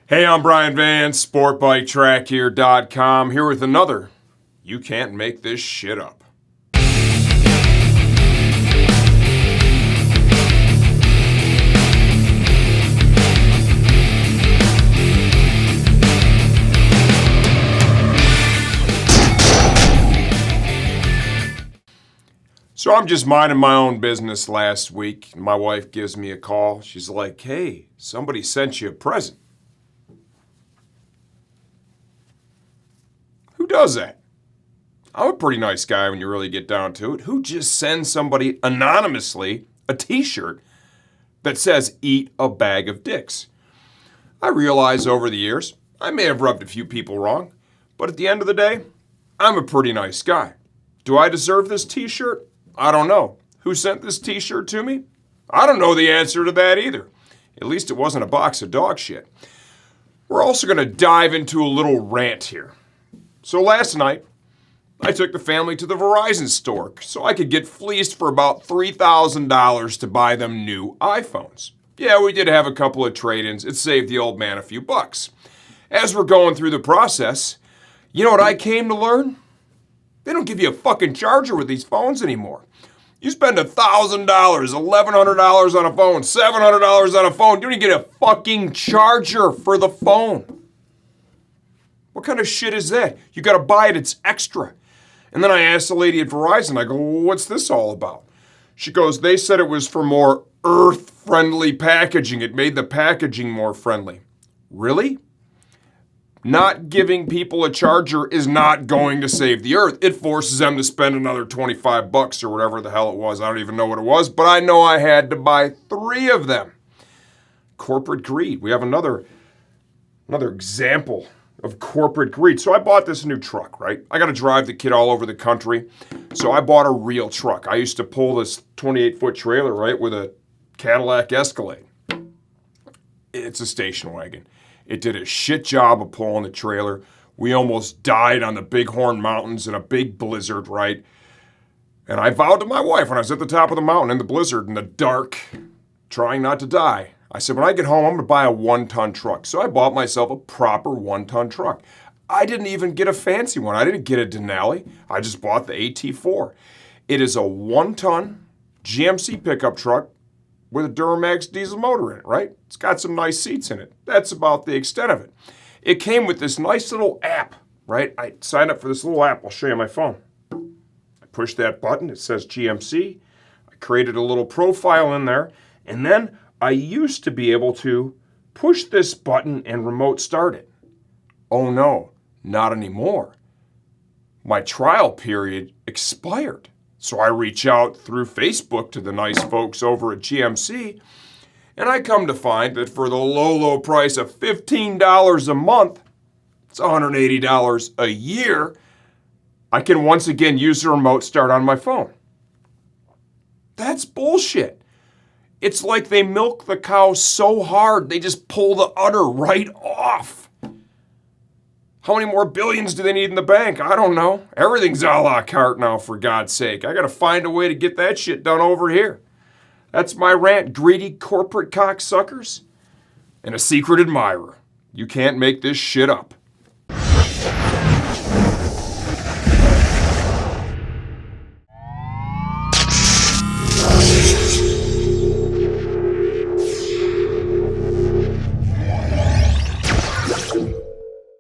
Hey, I'm Brian Vance, SportbikeTrackHere.com, here with another You Can't Make This Shit Up. So I'm just minding my own business last week. My wife gives me a call. She's like, hey, somebody sent you a present. Who does that? I'm a pretty nice guy when you really get down to it. Who just sends somebody anonymously a t-shirt that says, eat a bag of dicks? I realize over the years, I may have rubbed a few people wrong, but at the end of the day, I'm a pretty nice guy. Do I deserve this t-shirt? I don't know. Who sent this t-shirt to me? I don't know the answer to that either. At least it wasn't a box of dog shit. We're also going to dive into a little rant here. So last night, I took the family to the Verizon store so I could get fleeced for about $3,000 to buy them new iPhones. Yeah, we did have a couple of trade-ins. It saved the old man a few bucks. As we're going through the process, you know what I came to learn? They don't give you a fucking charger with these phones anymore. You spend $1,000, $1,100 on a phone, $700 on a phone, you don't even get a fucking charger for the phone. What kind of shit is that? You gotta buy it, it's extra. And then I asked the lady at Verizon, I go, well, what's this all about? She goes, they said it was for more earth-friendly packaging. It made the packaging more friendly. Really? Not giving people a charger is not going to save the earth. It forces them to spend another $25 or whatever the hell it was. I don't even know what it was, but I know I had to buy 3 of them. Corporate greed. We have another example of corporate greed. So I bought this new truck, right? I got to drive the kid all over the country. So I bought a real truck. I used to pull this 28-foot trailer, right, with a Cadillac Escalade. It's a station wagon. It did a shit job of pulling the trailer. We almost died on the Bighorn Mountains in a big blizzard, right? And I vowed to my wife when I was at the top of the mountain in the blizzard in the dark, trying not to die, I said, when I get home, I'm going to buy a 1-ton truck. So I bought myself a proper 1-ton truck. I didn't even get a fancy one. I didn't get a Denali. I just bought the AT4. It is a 1-ton GMC pickup truck with a Duramax diesel motor in it, right? It's got some nice seats in it. That's about the extent of it. It came with this nice little app, right? I signed up for this little app. I'll show you my phone. I push that button. It says GMC. I created a little profile in there. And then I used to be able to push this button and remote start it. Oh no, not anymore. My trial period expired. So I reach out through Facebook to the nice folks over at GMC, and I come to find that for the low price of $15 a month, it's $180 a year, I can once again use the remote start on my phone. That's bullshit. It's like they milk the cow so hard, they just pull the udder right off. How many more billions do they need in the bank? I don't know. Everything's a la carte now, for God's sake. I got to find a way to get that shit done over here. That's my rant, greedy corporate cocksuckers. And a secret admirer. You can't make this shit up.